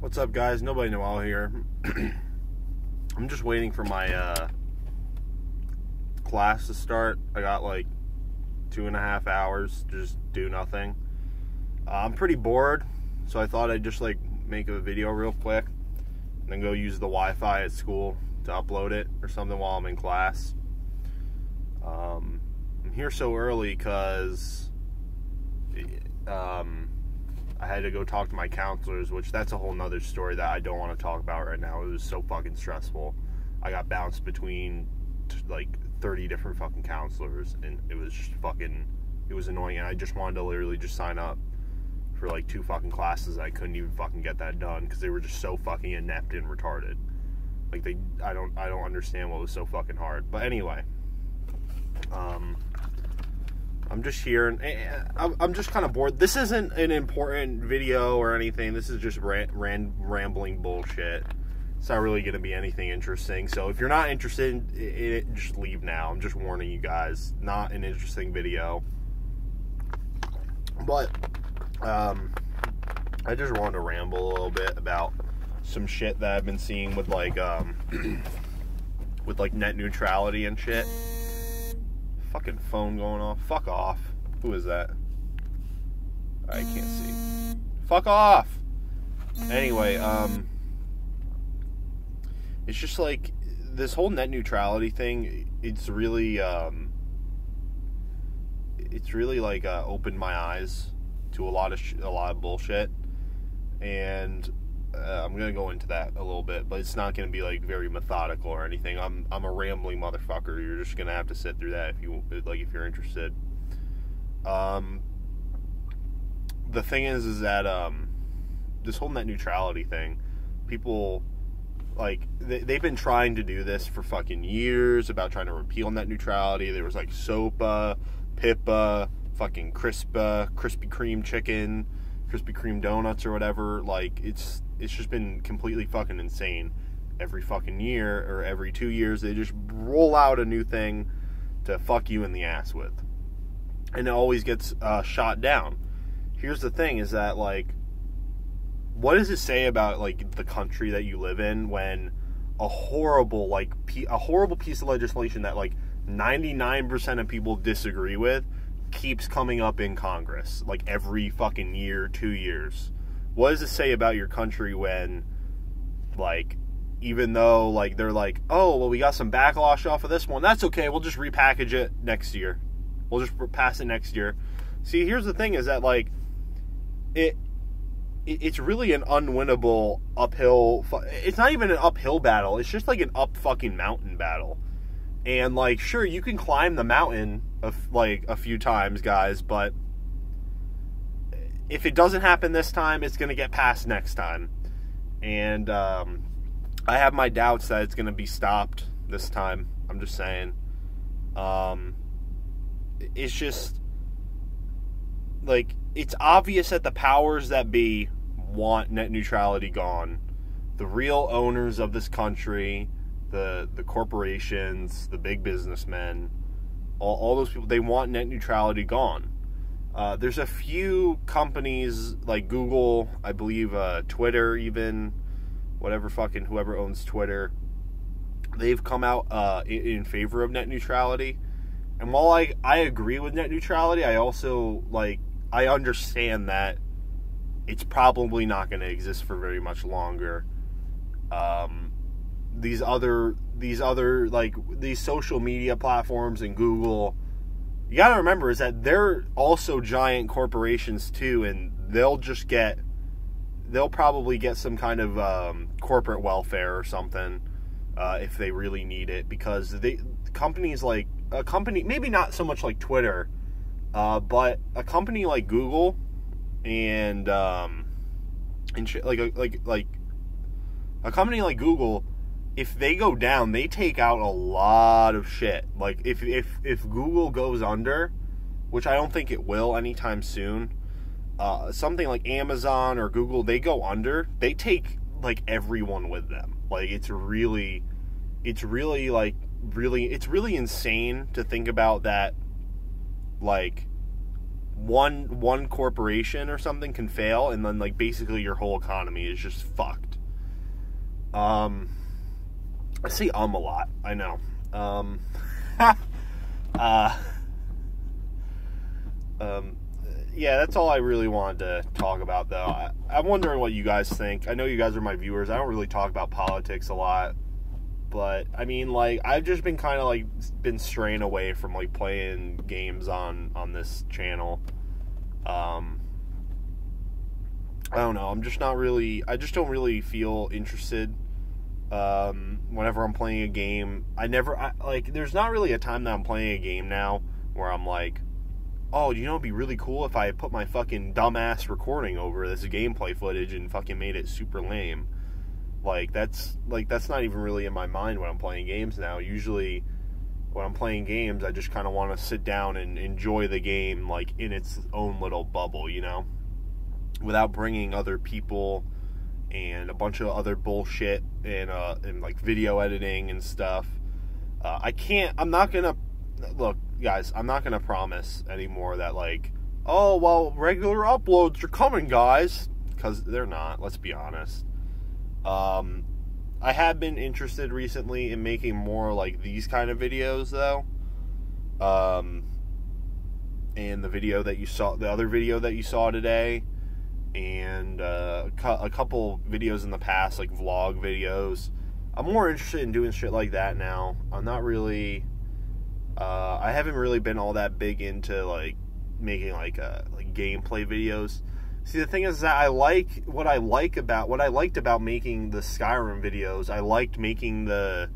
What's up, guys? Nobody Noel here. I'm just waiting for my class to start. I got like 2.5 hours to just do nothing. I'm pretty bored, so I thought I'd just like make a video real quick and then go use the Wi-Fi at school to upload it or something while I'm in class. I'm here so early because I had to go talk to my counselors, which that's a whole nother story that I don't want to talk about right now. It was so fucking stressful. I got bounced between like 30 different fucking counselors, and it was just fucking, it was annoying, and I just wanted to literally just sign up for like 2 fucking classes. I couldn't even fucking get that done because they were just so fucking inept and retarded. Like I don't understand what was so fucking hard. But anyway, I'm just here, and I'm just kind of bored. This isn't an important video or anything. This is just rambling bullshit. It's not really going to be anything interesting. So if you're not interested in it, just leave now. I'm just warning you guys. Not an interesting video. But I just wanted to ramble a little bit about some shit that I've been seeing with like with like net neutrality and shit. Fucking phone going off. Fuck off. Who is that? I can't see. Fuck off. Like, it's just like this whole net neutrality thing. It's really like opened my eyes to a lot of bullshit, and I'm gonna go into that a little bit, but it's not gonna be like very methodical or anything. I'm a rambling motherfucker. You're just gonna have to sit through that if you're interested. The thing is that this whole net neutrality thing, people like they've been trying to do this for fucking years about trying to repeal net neutrality. There was like SOPA, PIPA, fucking CRISPA, Krispy Kreme chicken, Krispy Kreme donuts or whatever. Like it's just been completely fucking insane. Every fucking year or every 2 years they just roll out a new thing to fuck you in the ass with, and it always gets shot down. Here's the thing, is that like, what does it say about like the country that you live in when a horrible piece of legislation that like 99% of people disagree with keeps coming up in Congress like every fucking year, 2 years? What does it say about your country when, like, even though like they're like, oh well, we got some backlash off of this one, that's okay, we'll just repackage it next year, we'll just pass it next year. See, here's the thing, is that like it's really an unwinnable uphill. It's not even an uphill battle. It's just like an up fucking mountain battle. And like, sure, you can climb the mountain like a few times, guys, but if it doesn't happen this time, it's gonna get passed next time. And I have my doubts that it's gonna be stopped this time. I'm just saying. It's just like, it's obvious that the powers that be want net neutrality gone. The real owners of this country, the corporations, the big businessmen, all those people, they want net neutrality gone. There's a few companies like Google, I believe, Twitter, even, whoever owns Twitter, they've come out in favor of net neutrality. And while I agree with net neutrality, I also I understand that it's probably not going to exist for very much longer. These social media platforms and Google, you got to remember, is that they're also giant corporations too, and they'll probably get some kind of corporate welfare or something if they really need it, because companies like a company, maybe not so much like Twitter, but a company like Google and a company like Google, if they go down, they take out a lot of shit. Like if Google goes under, which I don't think it will anytime soon, something like Amazon or Google, they go under, they take like everyone with them. Like it's really insane to think about that. Like one corporation or something can fail, and then like basically your whole economy is just fucked. I say a lot. I know. Yeah, that's all I really wanted to talk about, though. I'm wondering what you guys think. I know you guys are my viewers. I don't really talk about politics a lot. But, I mean, like, I've just been kind of, like, been straying away from, like, playing games on this channel. I don't know. I'm just not really... I just don't really feel interested whenever I'm playing a game. There's not really a time that I'm playing a game now where I'm like, oh, you know, it'd be really cool if I put my fucking dumbass recording over this gameplay footage and fucking made it super lame. That's not even really in my mind when I'm playing games now. Usually, when I'm playing games, I just kind of want to sit down and enjoy the game, like, in its own little bubble, you know? Without bringing other people and a bunch of other bullshit and like, video editing and stuff. I'm not gonna... Look, guys, I'm not going to promise anymore that, like, oh, well, regular uploads are coming, guys. Because they're not, let's be honest. I have been interested recently in making more, like, these kind of videos, though. And the other video that you saw today. And a couple videos in the past, like, vlog videos. I'm more interested in doing shit like that now. I'm not really... I haven't really been all that big into, like, making, like gameplay videos. See, the thing is that what I liked about making the Skyrim videos, I liked making the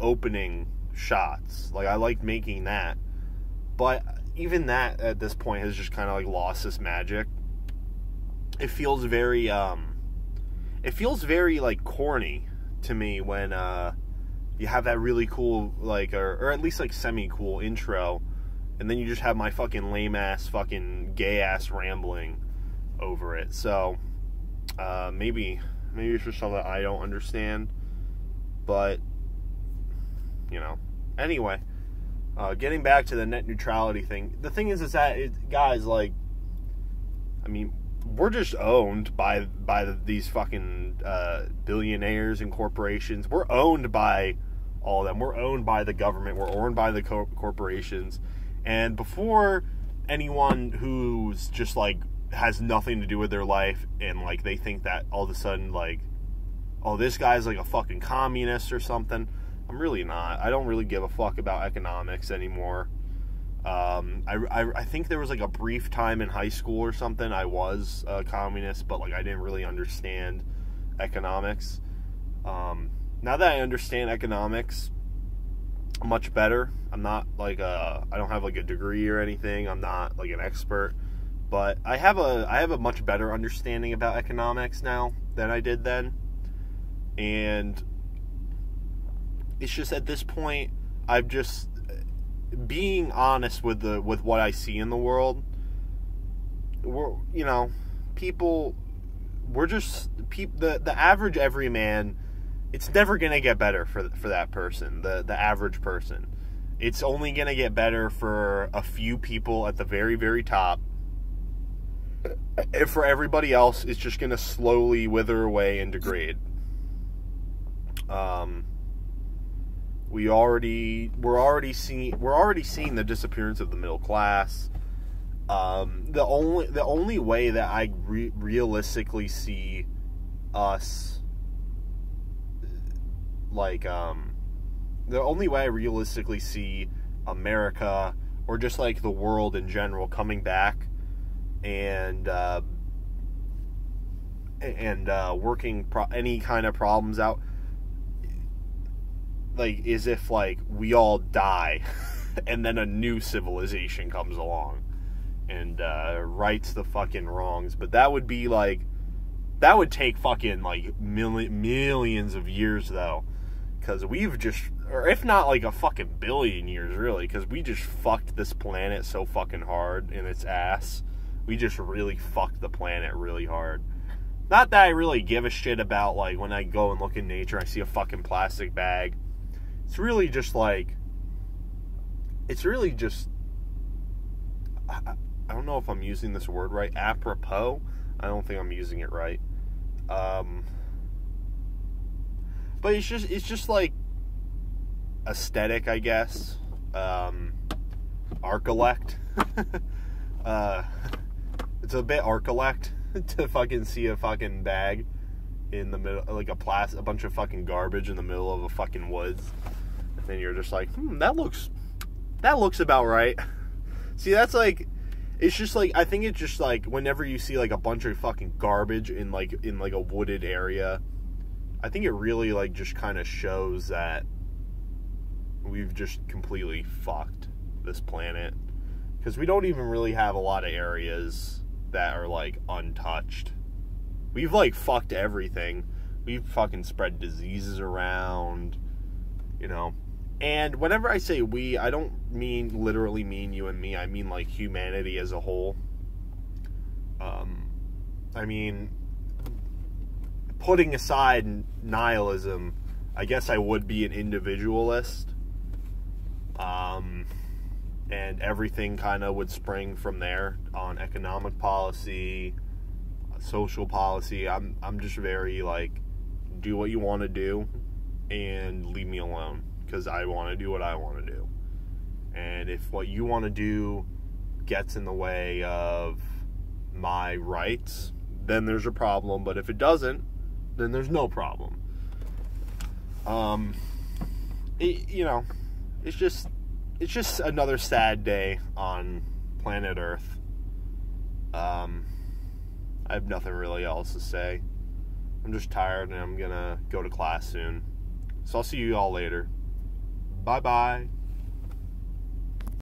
opening shots. Like, I liked making that. But even that, at this point, has just kind of, like, lost its magic. It feels very, like, corny to me when, you have that really cool, like, or at least, like, semi-cool intro, and then you just have my fucking lame-ass, fucking gay-ass rambling over it. So, maybe it's just something I don't understand, but, you know. Anyway, getting back to the net neutrality thing, the thing is that, guys, like, I mean, we're just owned by these fucking billionaires and corporations. We're owned by all of them. We're owned by the government. We're owned by the corporations. And before anyone who's just, like, has nothing to do with their life and, like, they think that all of a sudden, like, oh, this guy's, like, a fucking communist or something, I'm really not. I don't really give a fuck about economics anymore. I think there was, like, a brief time in high school or something I was a communist, but, like, I didn't really understand economics. Now that I understand economics much better, I'm not, like, I don't have, like, a degree or anything. I'm not, like, an expert, but I have a much better understanding about economics now than I did then. And it's just at this point, I've just... being honest with what I see in the world, the average everyman, it's never gonna get better for that person, the average person. It's only gonna get better for a few people at the very, very top, and for everybody else, it's just gonna slowly wither away and degrade. We're already seeing the disappearance of the middle class. The only way that I realistically see us, like, the only way I realistically see America, or just, like, the world in general, coming back and working any kind of problems out, like, is if, like, we all die and then a new civilization comes along and rights the fucking wrongs. But that would be, like, that would take fucking, like, millions of years, though, because we've just, or if not, like, a fucking billion years, really, because we just fucked this planet so fucking hard in its ass. We just really fucked the planet really hard. Not that I really give a shit about, like, when I go and look in nature, I see a fucking plastic bag. It's really just, like, I don't know if I'm using this word right. Apropos. I don't think I'm using it right. But it's just like aesthetic, I guess. Arcolect. It's a bit Arcolect to fucking see a fucking bag in the middle, like a bunch of fucking garbage in the middle of a fucking woods, and you're just like, that looks about right. See, that's like, it's just like, I think it's just like whenever you see like a bunch of fucking garbage in like a wooded area, I think it really like just kind of shows that we've just completely fucked this planet, because we don't even really have a lot of areas that are like untouched. We've like fucked everything. We've fucking spread diseases around, you know. And whenever I say we, I don't literally mean you and me. I mean like humanity as a whole. I mean, putting aside nihilism, I guess I would be an individualist. And everything kind of would spring from there on economic policy, social policy. I'm just very like, do what you want to do and leave me alone, because I want to do what I want to do. And if what you want to do gets in the way of my rights, then there's a problem. But if it doesn't, then there's no problem. It's just another sad day on planet Earth. I have nothing really else to say. I'm just tired and I'm gonna go to class soon. So I'll see you all later. Bye-bye.